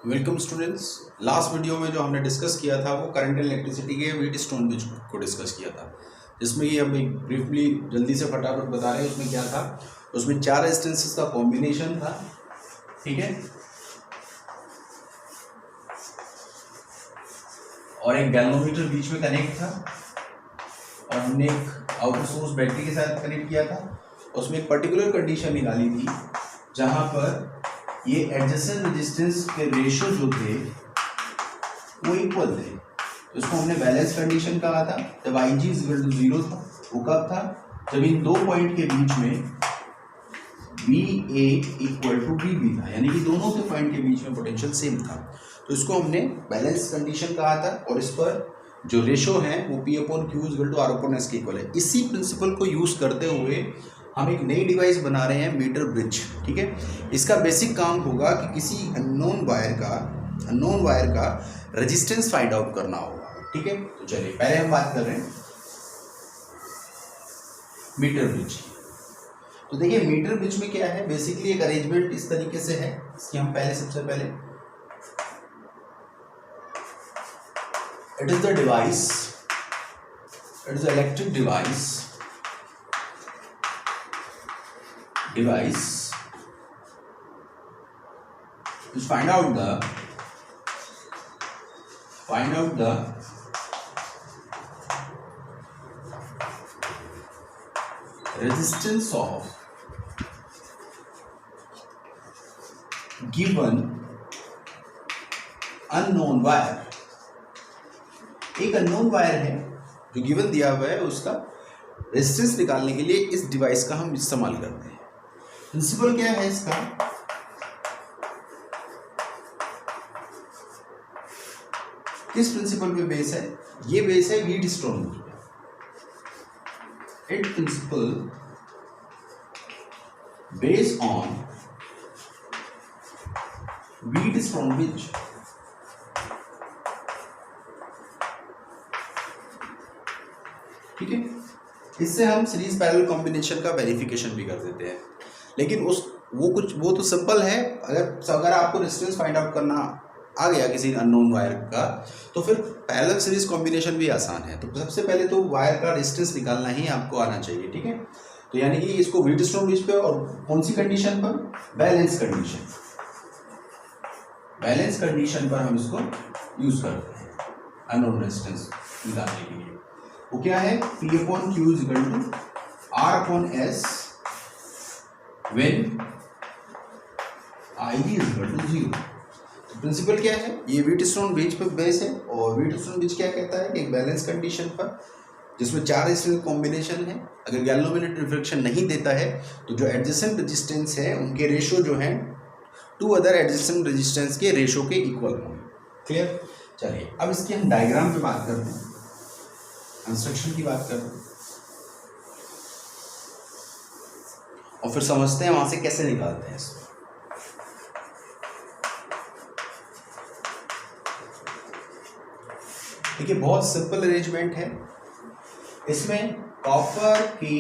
Welcome students. Last video में जो हमने डिस्कस किया था वो करंट एंड इलेक्ट्रिसिटी के व्हीटस्टोन ब्रिज को डिस्कस किया था, जिसमें ये हम एक ब्रीफली जल्दी से फटाफट बता रहे हैं। उसमें क्या था, उसमें 4 रेजिस्टेंसेस का कॉम्बिनेशन था, ठीक है, और एक गैल्वेनोमीटर बीच में कनेक्ट था, और हमने एक आउटर सोर्स बैटरी के साथ कनेक्ट किया था। उसमें एक पर्टिकुलर कंडीशन निकाली थी जहां पर ये एडजेसेंट रेजिस्टेंस के रेशियो जो थे वो इक्वल थे। तो इसको हमने बैलेंस कंडीशन कहा था। जब IG = 0 था, वो कब था? जब इन दो पॉइंट के बीच में BA = BB था, यानी कि दोनों के पॉइंट के बीच में पोटेंशियल सेम था। तो इसको हमने बैलेंस कंडीशन कहा था, और इस पर जो रेशो है वो P/Q = R/S के इक्वल है। इसी प्रिंसिपल को यूज करते हुए हम एक नई डिवाइस बना रहे हैं, मीटर ब्रिज, ठीक है। इसका बेसिक काम होगा कि किसी अननोन वायर का रेजिस्टेंस फाइंड आउट करना होगा, ठीक है। तो चलिए पहले हम बात कर रहे हैं मीटर ब्रिज की। तो देखिए मीटर ब्रिज में क्या है, बेसिकली एक अरेंजमेंट इस तरीके से है। इसकी हम सबसे पहले it is the device, it is electric device which find out the resistance of given unknown wire। एक अननोन वायर है जो गिवन दिया हुआ है, उसका रेजिस्टेंस निकालने के लिए इस डिवाइस का हम इस्तेमाल करते हैं। प्रिंसिपल क्या है इसका? किस प्रिंसिपल पे बेस है? ये बेस है व्हीटस्टोन ब्रिज पे। It principle based on Wheatstone bridge. ठीक है, इससे हम सीरीज पैरेलल कॉम्बिनेशन का वेरिफिकेशन भी कर देते हैं। लेकिन वो तो सिंपल है। अगर आपको रेजिस्टेंस फाइंड आउट करना आ गया किसी अननोन वायर का, तो फिर पैरेलल सीरीज कॉम्बिनेशन भी आसान है। तो सबसे पहले तो वायर का रेजिस्टेंस निकालना ही आपको आना चाहिए, ठीक है। तो यानी कि इसको व्हीटस्टोन ब्रिज पे, और कौन सी कंडीशन पर? बैलेंस कंडीशन पर हम इसको यूज करते हैं अननोन रेजिस्टेंस निकालने के लिए। वो क्या है? P/Q = R/S when IG = 0। तो प्रिंसिपल क्या है? ये व्हीटस्टोन ब्रिज पर बेस है, और व्हीटस्टोन ब्रिज क्या कहता है कि एक बैलेंस कंडीशन पर जिसमें 4 रेजिस्टेंस कॉम्बिनेशन है, अगर गैल्वेनोमीटर रिफ्लेक्शन नहीं देता है तो जो एडजेसेंट रेजिस्टेंस है उनके रेशियो जो है 2 अदर एडजेसेंट रेजिस्टेंस के रेशियो के इक्वल होंगे। क्लियर? चलिए अब इसकी हम डायग्राम पे बात करते हैं, कंस्ट्रक्शन की बात करते हैं, और फिर समझते हैं वहां से कैसे निकालते हैं इसको। देखिए बहुत सिंपल अरेंजमेंट है। इसमें कॉपर की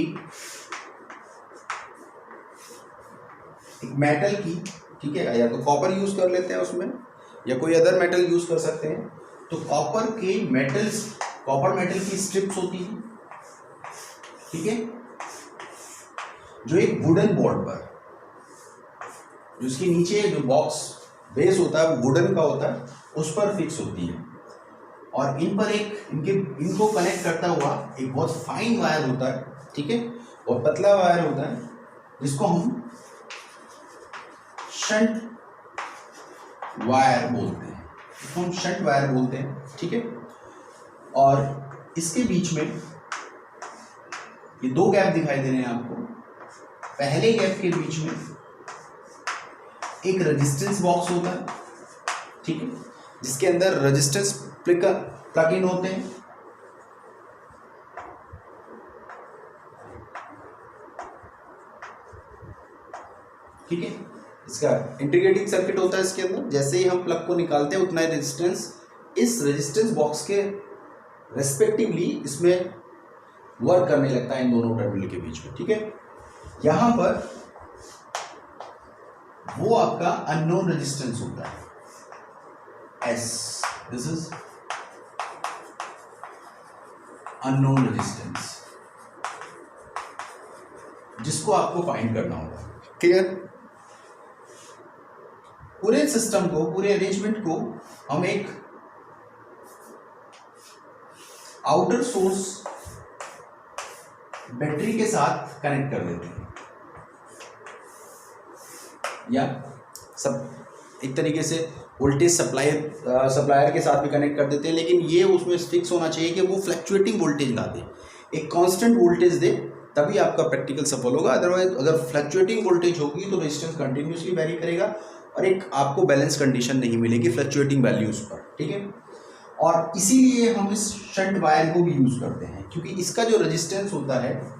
एक मेटल की, ठीक है, या तो कॉपर यूज कर लेते हैं उसमें, या कोई अदर मेटल यूज कर सकते हैं। तो कॉपर मेटल की स्ट्रिप्स होती है, ठीक है, जो एक वुडन बोर्ड पर, जिसके नीचे जो बॉक्स बेस होता है वो वुडन का होता है, उस पर फिक्स होती है। और इन पर इनको कनेक्ट करता हुआ एक बहुत फाइन वायर होता है, ठीक है, और पतला वायर होता है, जिसको हम शंट वायर बोलते हैं, ठीक है। और इसके बीच में ये 2 गैप दिखाई दे रहे हैं आपको। पहले गैप के बीच में एक रेजिस्टेंस बॉक्स होता है, ठीक है, जिसके अंदर रेजिस्टेंस प्लग इन होते हैं, ठीक है। इसका इंटीग्रेटिंग सर्किट होता है इसके अंदर। जैसे ही हम प्लग को निकालते हैं उतना ही रेजिस्टेंस इस रेजिस्टेंस बॉक्स के रेस्पेक्टिवली इसमें वर्क करने लगता है इन दोनों टर्मिनल के बीच में, ठीक है। यहां पर वो आपका अननोन रेजिस्टेंस होता है, S, this is unknown resistance, जिसको आपको फाइंड करना होगा। क्लियर? पूरे सिस्टम को, पूरे अरेंजमेंट को हम एक आउटर सोर्स बैटरी के साथ कनेक्ट कर देते हैं, या सब एक तरीके से वोल्टेज सप्लायर के साथ भी कनेक्ट कर देते हैं, लेकिन ये उसमें फिक्स होना चाहिए कि वो फ्लक्चुएटिंग वोल्टेज ना दे, एक कांस्टेंट वोल्टेज दे, तभी आपका प्रैक्टिकल सफल होगा। अदरवाइज अगर फ्लक्चुएटिंग वोल्टेज होगी तो रेजिस्टेंस कंटिन्यूसली वैरी करेगा और एक आपको बैलेंस कंडीशन नहीं मिलेगी फ्लक्चुएटिंग वैल्यूज पर, ठीक है। और इसीलिए हम इस शंट वायर को भी यूज करते हैं, क्योंकि इसका जो रेजिस्टेंस होता है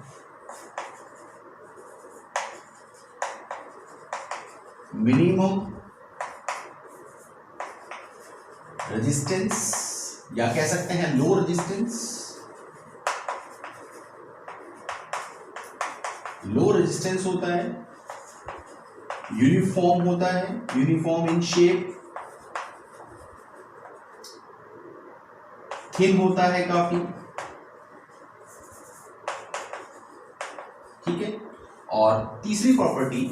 मिनिमम रेजिस्टेंस, या कह सकते हैं लो रेजिस्टेंस, लो रेजिस्टेंस होता है, यूनिफॉर्म होता है, यूनिफॉर्म इन शेप, थिन होता है काफी, ठीक है। और तीसरी प्रॉपर्टी,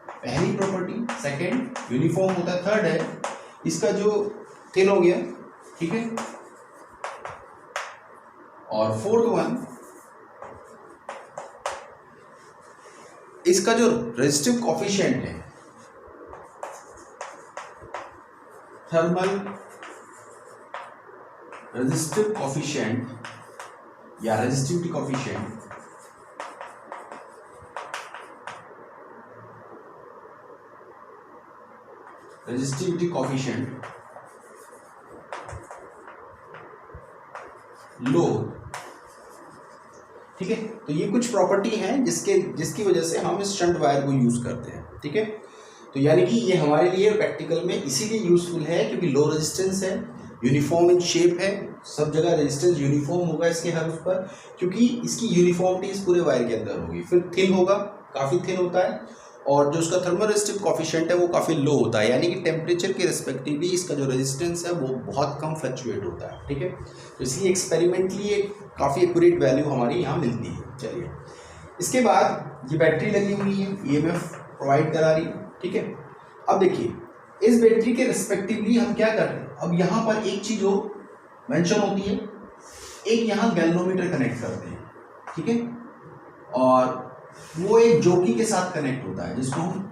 पहली प्रॉपर्टी, सेकंड यूनिफॉर्म होता है, थर्ड है इसका जो थिन हो गया, ठीक है। और फोर्थ वन, इसका जो रेजिस्टिव कॉफिशिएंट है, थर्मल रेजिस्टिव कॉफिशिएंट या रेजिस्टिविटी कॉफिशिएंट, रेजिस्टिविटी कॉफिशिएंट लो, ठीक है। तो ये कुछ प्रॉपर्टी हैं जिसकी वजह से हम इस शंट वायर को यूज करते हैं, ठीक है। तो यानी कि ये हमारे लिए प्रैक्टिकल में इसीलिए यूजफुल है क्योंकि लो रेजिस्टेंस है, यूनिफॉर्म इन शेप है, सब जगह रेजिस्टेंस यूनिफॉर्म होगा इसके हर उस पर, क्योंकि इसकी यूनिफॉर्मिटी इस पूरे वायर के अंदर होगी। फिर थिन होगा, काफ़ी थिन होता है, और जो उसका थर्मल रेजिस्टिव कॉफिशिएंट है वो काफ़ी लो होता है, यानी कि टेम्परेचर के रिस्पेक्टिवली इसका जो रेजिस्टेंस है वो बहुत कम फ्लक्चुएट होता है, ठीक है। तो इसलिए एक्सपेरिमेंटली एक काफ़ी एक्यूरेट वैल्यू हमारी यहाँ मिलती है। चलिए, इसके बाद ये बैटरी लगी हुई है, ईएमएफ प्रोवाइड करा रही है, ठीक है। अब देखिए इस बैटरी के रिस्पेक्टिवली हम क्या कर रहे हैं, अब यहाँ पर एक चीज़ जो मेंशन होती है, एक यहाँ गैल्वेनोमीटर कनेक्ट करते हैं, ठीक है, और वो एक जॉकी के साथ कनेक्ट होता है जिसको हम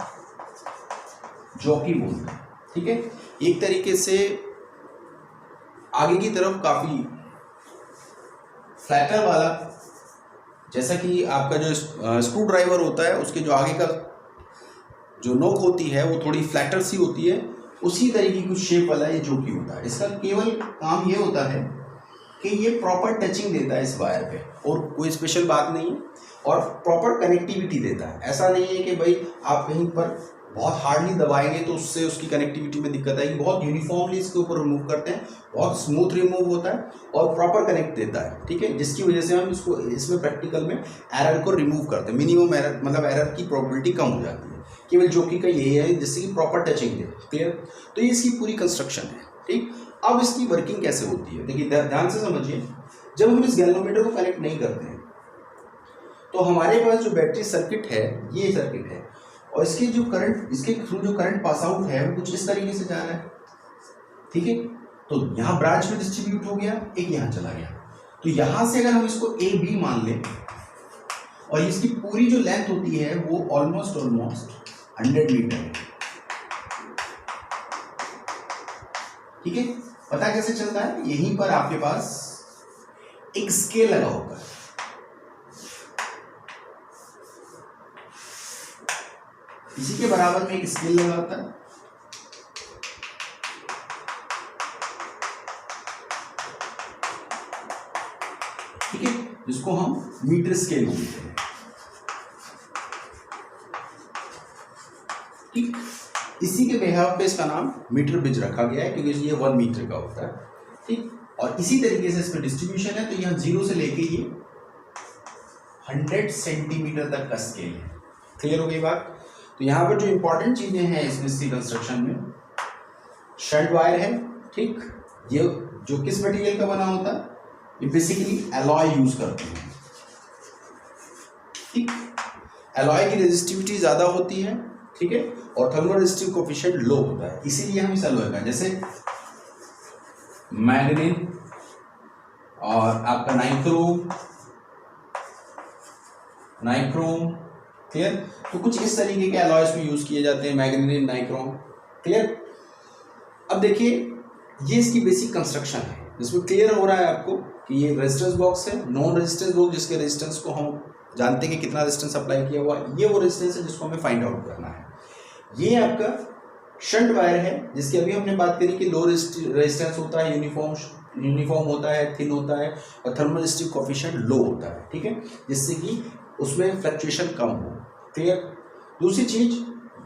जॉकी बोलते हैं, ठीक है। एक तरीके से आगे की तरफ काफी फ्लैटर वाला, जैसा कि आपका जो स्क्रू ड्राइवर होता है उसके जो आगे का जो नोक होती है वो थोड़ी फ्लैटर सी होती है, उसी तरीके की कुछ शेप वाला ये जॉकी होता है। इसका केवल काम ये होता है कि ये प्रॉपर टचिंग देता है इस वायर पे, और कोई स्पेशल बात नहीं है, और प्रॉपर कनेक्टिविटी देता है। ऐसा नहीं है कि भाई आप कहीं पर बहुत हार्डली दबाएंगे तो उससे उसकी कनेक्टिविटी में दिक्कत आएगी, बहुत यूनिफॉर्मली इसके ऊपर रिमूव करते हैं, बहुत स्मूथ रिमूव होता है और प्रॉपर कनेक्ट देता है, ठीक है, जिसकी वजह से हम इसको इसमें प्रैक्टिकल में एरर को रिमूव करते हैं, मिनिमम एरर, मतलब एरर की प्रोबेबिलिटी कम हो जाती है। केवल जॉकी का यही है जिससे कि प्रॉपर टचिंग दे, क्लियर। तो ये इसकी पूरी कंस्ट्रक्शन है, ठीक। अब इसकी वर्किंग कैसे होती है, देखिए ध्यान से समझिए। जब हम इस गैल्वेनोमीटर को कनेक्ट नहीं करते हैं तो हमारे पास जो बैटरी सर्किट है, ये सर्किट है, और इसके जो करंट, इसके थ्रू जो करंट पास आउट है वो कुछ इस तरीके से जा रहा है, ठीक है। तो यहाँ ब्रांच में डिस्ट्रीब्यूट हो गया, एक यहाँ चला गया, तो यहाँ से अगर हम इसको ए बी मान लें और इसकी पूरी जो लेंथ होती है वो ऑलमोस्ट 100 मीटर है, ठीक है। पता कैसे चलता है, यहीं पर आपके पास एक स्केल लगा होता है, इसी के बराबर में एक स्केल लगा होता है, ठीक है, जिसको हम मीटर स्केल बोलते हैं, ठीक। इसी के बिहाफ पे इसका नाम मीटर ब्रिज रखा गया है क्योंकि ये 1 मीटर का होता है, ठीक। और इसी तरीके से इसमें डिस्ट्रीब्यूशन है, तो यहाँ 0 से लेके ये 100 सेंटीमीटर तक का स्केल है, क्लियर हो गई बात। तो यहाँ पर जो इंपॉर्टेंट चीजें हैं इसमें, इसकी कंस्ट्रक्शन में शंट वायर है, ठीक। ये जो किस मटेरियल का बना होता है, ये बेसिकली एलॉय यूज करते हैं, ठीक। एलॉय की रेजिस्टिविटी ज्यादा होती है, ठीक है, और थर्मल रेजिस्टिव कोएफिशिएंट लो होता है, इसीलिए हम इस एलॉय का, जैसे मैग्नीन और आपका नाइक्रोम, क्लियर। तो कुछ इस तरीके के एलॉयज में यूज किए जाते हैं, मैग्नीन, नाइक्रोम, क्लियर। अब देखिए ये इसकी बेसिक कंस्ट्रक्शन है, जिसमें क्लियर हो रहा है आपको कि ये रेजिस्टेंस बॉक्स है, नॉन रेजिस्टेंस बॉक्स, जिसके रेजिस्टेंस को हम जानते हैं कि कितना रेजिस्टेंस अप्लाई किया हुआ, ये वो रेजिस्टेंस है जिसको हमें फाइंड आउट करना है। ये आपका शंट वायर है, जिसकी अभी हमने बात करी कि लो रेजिस्टेंस होता है, यूनिफॉर्म होता है, थिन होता है, और थर्मल रेजिस्टिव कोएफिशिएंट लो होता है, ठीक है, जिससे कि उसमें फ्लक्चुएशन कम हो, क्लियर। दूसरी चीज,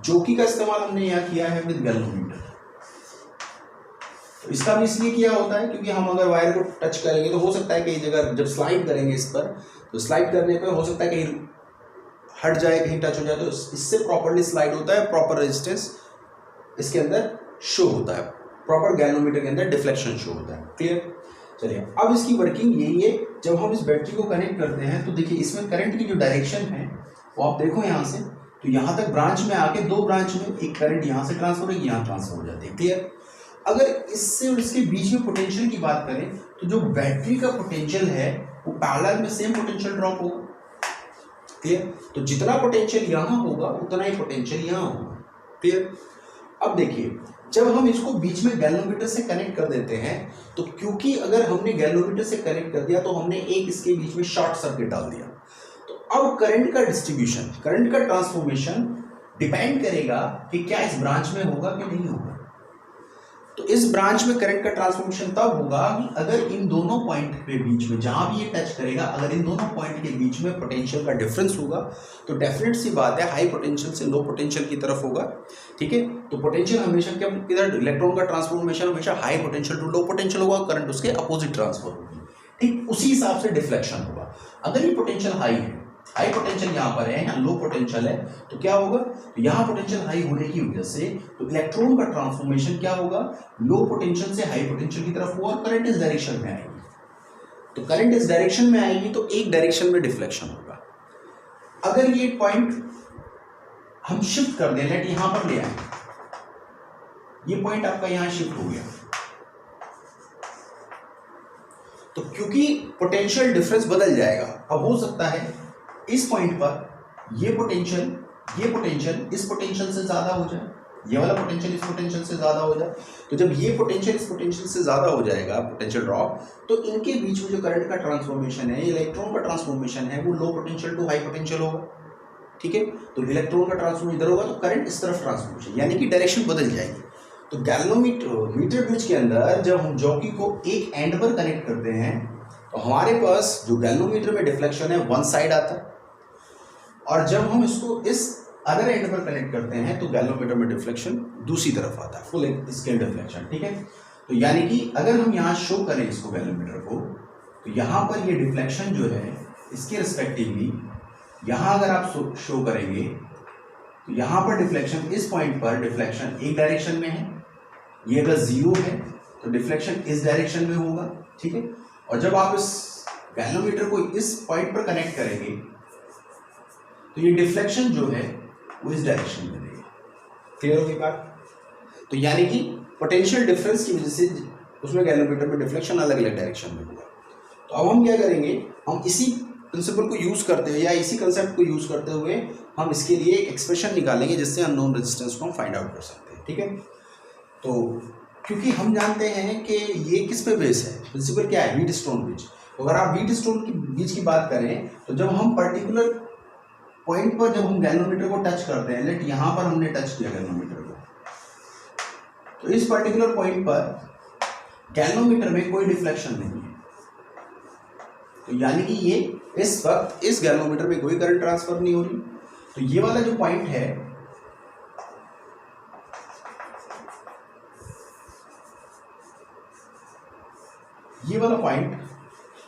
जोकी का इस्तेमाल हमने यहाँ किया है विद गैल्वेनोमीटर। तो इसका भी इसलिए किया होता है क्योंकि हम अगर वायर को टच करेंगे तो हो सकता है कई जगह जब स्लाइड करेंगे इस पर, तो स्लाइड करने पर हो सकता है कहीं हट जाए, कहीं टच हो जाए, तो इससे प्रॉपरली स्लाइड होता है, प्रॉपर रेजिस्टेंस इसके अंदर शो होता है, प्रॉपर गैल्वेनोमीटर के अंदर डिफ्लेक्शन शो होता है, क्लियर। चलिए अब इसकी वर्किंग यही है, जब हम इस बैटरी को कनेक्ट करते हैं तो देखिए इसमें करंट की जो डायरेक्शन है वो आप देखो यहाँ से, तो यहाँ तक ब्रांच में आके दो ब्रांच में एक करंट यहाँ से ट्रांसफर होगी, यहाँ ट्रांसफर हो जाती है, क्लियर। अगर इससे और इसके बीच में पोटेंशियल की बात करें तो जो बैटरी का पोटेंशियल है वो पैरेलल में सेम पोटेंशियल ड्रॉप होगा, क्लियर। तो जितना पोटेंशियल यहाँ होगा उतना ही पोटेंशियल यहाँ होगा, क्लियर। अब देखिए जब हम इसको बीच में गैल्वेनोमीटर से कनेक्ट कर देते हैं, तो क्योंकि अगर हमने गैल्वेनोमीटर से कनेक्ट कर दिया तो हमने एक इसके बीच में शॉर्ट सर्किट डाल दिया, तो अब करंट का डिस्ट्रीब्यूशन, करंट का ट्रांसफॉर्मेशन डिपेंड करेगा कि क्या इस ब्रांच में होगा कि नहीं होगा। तो इस ब्रांच में करंट का ट्रांसफॉर्मेशन तब होगा कि अगर इन दोनों पॉइंट के बीच में, जहां भी ये टच करेगा, अगर इन दोनों पॉइंट के बीच में पोटेंशियल का डिफरेंस होगा, तो डेफिनेट सी बात है हाई पोटेंशियल से लो पोटेंशियल की तरफ होगा, ठीक है। तो पोटेंशियल हमेशा क्या, किधर, इलेक्ट्रॉन का ट्रांसफॉर्मेशन हमेशा high potential to low potential होगा, करंट उसके अपोजिट ट्रांसफर होगी, ठीक। उसी हिसाब से डिफ्लेक्शन होगा। अगर ये पोटेंशियल हाई है, हाई पोटेंशियल यहाँ पर है, यहाँ लो पोटेंशियल है, तो क्या होगा, तो यहाँ पोटेंशियल हाई होने की वजह से तो इलेक्ट्रॉन का ट्रांसफॉर्मेशन क्या होगा, लो पोटेंशियल से हाई पोटेंशियल की तरफ होगा, और करंट इस डायरेक्शन में आएगी। तो करंट इस डायरेक्शन में आएगी तो एक डायरेक्शन में डिफ्लेक्शन होगा। अगर ये पॉइंट हम शिफ्ट कर दें, लेट यहां पर ले आए, ये पॉइंट आपका यहां शिफ्ट हो गया, तो क्योंकि पोटेंशियल डिफरेंस बदल जाएगा, अब हो सकता है इस पॉइंट पर ये पोटेंशियल इस पोटेंशियल से ज्यादा हो जाए, ये वाला पोटेंशियल इस पोटेंशियल से ज्यादा हो जाए। तो जब ये पोटेंशियल इस पोटेंशियल से ज्यादा हो जाएगा, पोटेंशियल ड्रॉप, तो इनके बीच में जो करंट का ट्रांसफॉर्मेशन है, इलेक्ट्रॉन का ट्रांसफॉर्मेशन है, वो low potential to high potential होगा, ठीक है। तो इलेक्ट्रॉन का ट्रांसफॉर्मेशन इधर होगा तो करंट इस तरफ ट्रांसफॉर्मेशन, यानी कि डायरेक्शन बदल जाएगी। तो गैल्वेनोमीटर ब्रिज के अंदर जब हम जॉकी को एक एंड पर कनेक्ट करते हैं, तो हमारे पास जो गैल्वेनोमीटर में डिफ्लेक्शन है वन साइड आता है, और जब हम इसको इस अदर एंड पर कनेक्ट करते हैं तो गैल्वेनोमीटर में डिफ्लेक्शन दूसरी तरफ आता है, फुल स्केल डिफ्लेक्शन, ठीक है। तो यानी कि अगर हम यहाँ शो करें इसको गैल्वेनोमीटर को, तो यहाँ पर ये डिफ्लेक्शन जो है इसके रिस्पेक्टिवली, यहाँ अगर आप शो करेंगे तो यहाँ पर डिफ्लेक्शन, इस पॉइंट पर डिफ्लेक्शन एक डायरेक्शन में है, ये अगर जीरो है तो डिफ्लेक्शन इस डायरेक्शन में होगा, ठीक है। और जब आप इस गैल्वेनोमीटर को इस पॉइंट पर कनेक्ट करेंगे तो ये डिफ्लेक्शन जो है वो इस डायरेक्शन में रहेगा, क्लियर होगी बात। तो यानी कि पोटेंशियल डिफरेंस की वजह से उसमें गैल्वेनोमीटर में डिफ्लेक्शन अलग अलग डायरेक्शन में होगा। तो अब हम क्या करेंगे, हम इसी प्रिंसिपल को यूज करते हुए या इसी कंसेप्ट को यूज करते हुए हम इसके लिए एक एक्सप्रेशन निकालेंगे जिससे अननोन रेजिस्टेंस को हम फाइंड आउट कर सकते हैं, ठीक है। तो क्योंकि हम जानते हैं कि ये किस पे बेस है, प्रिंसिपल क्या है, व्हीटस्टोन ब्रिज। तो अगर आप व्हीटस्टोन की ब्रिज की बात करें तो जब हम पर्टिकुलर पॉइंट पर जब हम गैल्वेनोमीटर को टच करते हैं, लेट यहाँ पर हमने टच किया गैल्वेनोमीटर को, तो इस पर्टिकुलर पॉइंट पर गैल्वेनोमीटर में कोई डिफ्लेक्शन नहीं है, तो यानी कि ये इस वक्त इस गैल्वेनोमीटर में कोई करंट ट्रांसफर नहीं हो रही। तो ये वाला जो पॉइंट है ये वाला पॉइंट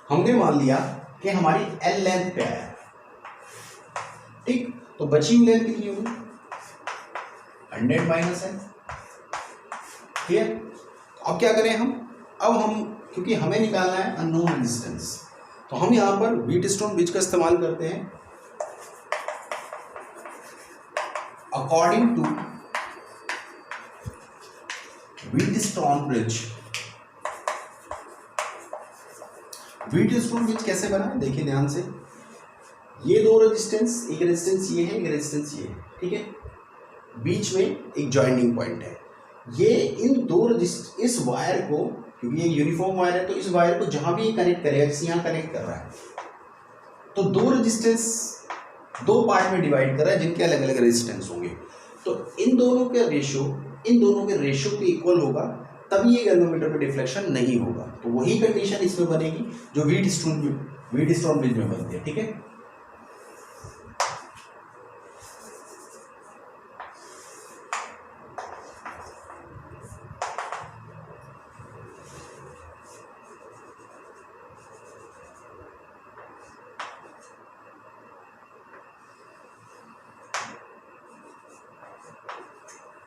हमने मान लिया कि हमारी एल लेंथ पे आया, ठीक। तो बची हुई लेंथ कितनी होगी, 100 माइनस है, क्लियर। अब क्या करें हम, अब हम क्योंकि हमें निकालना है अननोन रेजिस्टेंस, तो हम यहाँ पर व्हीटस्टोन ब्रिज का इस्तेमाल करते हैं। According to Wheatstone bridge, Wheatstone bridge कैसे बना देखिए ध्यान से। ये दो रेजिस्टेंस, एक रेजिस्टेंस ये है, एक रेजिस्टेंस ये है, ठीक है। बीच में एक जॉइनिंग पॉइंट है। ये इन दो इस वायर को, क्योंकि ये यूनिफॉर्म वायर है, तो इस वायर को जहां भी ये कनेक्ट करेगा, जैसे यहाँ कनेक्ट कर रहा है, तो दो रेजिस्टेंस दो पार्ट में डिवाइड कर रहा है जिनके अलग अलग रेजिस्टेंस होंगे। तो इन दोनों के रेशियो के इक्वल होगा, तभी ये गैल्वेनोमीटर में डिफ्लेक्शन नहीं होगा। तो वही कंडीशन इसमें बनेगी जो व्हीटस्टोन ब्रिज में बनती है, ठीक है।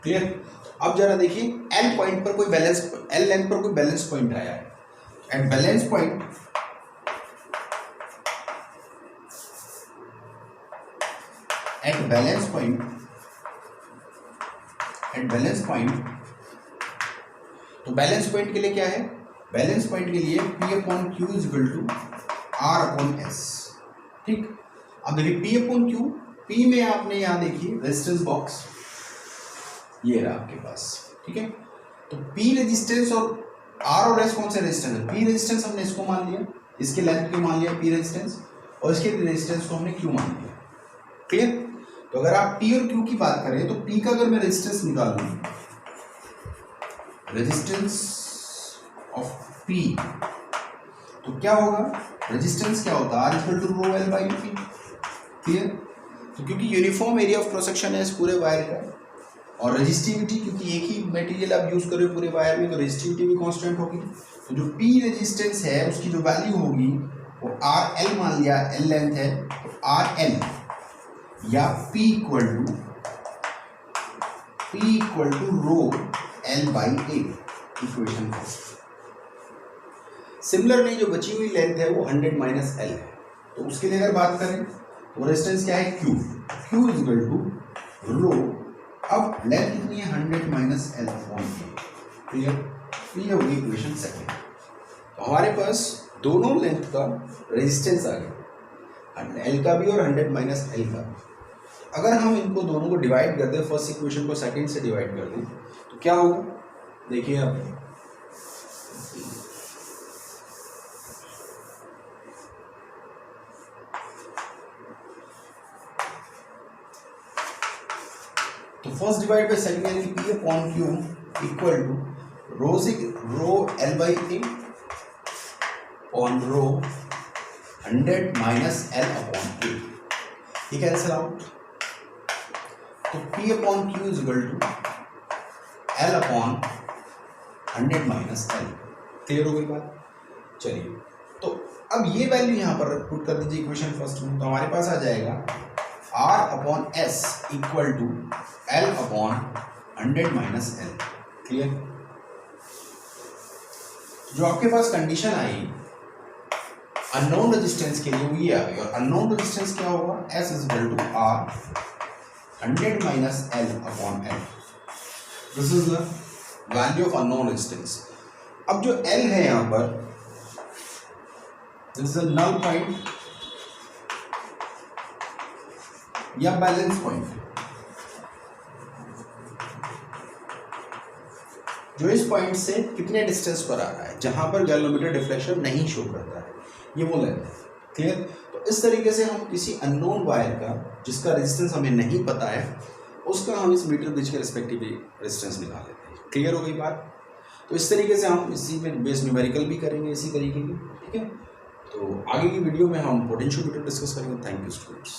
क्लियर। अब जरा देखिए एल पॉइंट पर कोई बैलेंस, एल लेंथ पर कोई बैलेंस पॉइंट आया है। एट बैलेंस पॉइंट तो बैलेंस पॉइंट के लिए क्या है, बैलेंस पॉइंट के लिए P upon Q is equal to R upon S, ठीक। अब देखिए P अपॉन Q, P में आपने यहाँ देखिए रेजिस्टेंस बॉक्स ये रहा आपके पास, ठीक है। तो P रेजिस्टेंस और R और S कौन से रेजिस्टेंस है, P रेजिस्टेंस हमने इसको मान लिया, इसके लेंथ को मान लिया P रेजिस्टेंस, और इसके रेजिस्टेंस को हमने Q मान लिया, क्लियर। तो अगर आप P और Q की बात करें तो P का अगर मैं रेजिस्टेंस निकालूं, रेजिस्टेंस ऑफ P, तो क्या होगा, रेजिस्टेंस क्या होता है, R equal to rho L by P, clear. तो क्योंकि uniform area of cross section है इस पूरे वायर का, और रेजिस्टिविटी क्योंकि एक ही मटेरियल आप यूज कर रहे हो पूरे वायर में, तो रेजिस्टिविटी भी कांस्टेंट होगी। तो जो P रेजिस्टेंस है उसकी जो वैल्यू होगी वो RL मान लिया, L लेंथ है, तो RL या P equal to rho L by A, equation first. Similarly जो बची हुई लेंथ है वो 100 माइनस L है, तो उसके लिए अगर बात करें तो रेजिस्टेंस क्या है, Q इज इक्वल टू रो, अब लेंथ कितनी है 100 minus L upon A, clear. ये होगी इक्वेशन सेकंड। तो हमारे पास दोनों लेंथ का रेजिस्टेंस आ गया, L का भी और 100 माइनस L का भी। अगर हम इनको दोनों को डिवाइड कर दें, फर्स्ट इक्वेशन को सेकंड से डिवाइड कर दें, तो क्या होगा देखिए आप, तो फर्स्ट डिवाइड बाय सेकंड यानी कि P upon Q equal to rho L by A on rho 100 minus L upon A, ये कैंसिल आउट। तो P upon Q is equal to L upon 100 minus L, clear हो गई बात। चलिए तो अब ये वैल्यू यहाँ पर पुट कर दीजिए इक्वेशन फर्स्ट में, तो हमारे पास आ जाएगा R upon S equal to L upon 100 minus L, clear. जो आपके पास कंडीशन आई अननोन रेजिस्टेंस के लिए वो ये आ गई, और अननोन रेजिस्टेंस क्या होगा, S is equal to R 100 minus L upon L, this is the value of unknown resistance. अब जो L है यहाँ पर, this is a null point या बैलेंस पॉइंट, जो इस पॉइंट से कितने डिस्टेंस पर आ रहा है, जहां पर गैल्वेनोमीटर डिफ्लेक्शन नहीं शो करता है, ये वो लेंथ है, क्लियर। तो इस तरीके से हम किसी अननोन वायर का जिसका रेजिस्टेंस हमें नहीं पता है, उसका हम इस मीटर ब्रिज के रिस्पेक्टिव रेजिस्टेंस निकाल लेते हैं, क्लियर हो गई बात। तो इस तरीके से हम इसी में बेस न्यूमेरिकल भी करेंगे इसी तरीके की, ठीक है। तो आगे की वीडियो में हम पोटेंशियोमीटर डिस्कस करेंगे। Thank you students.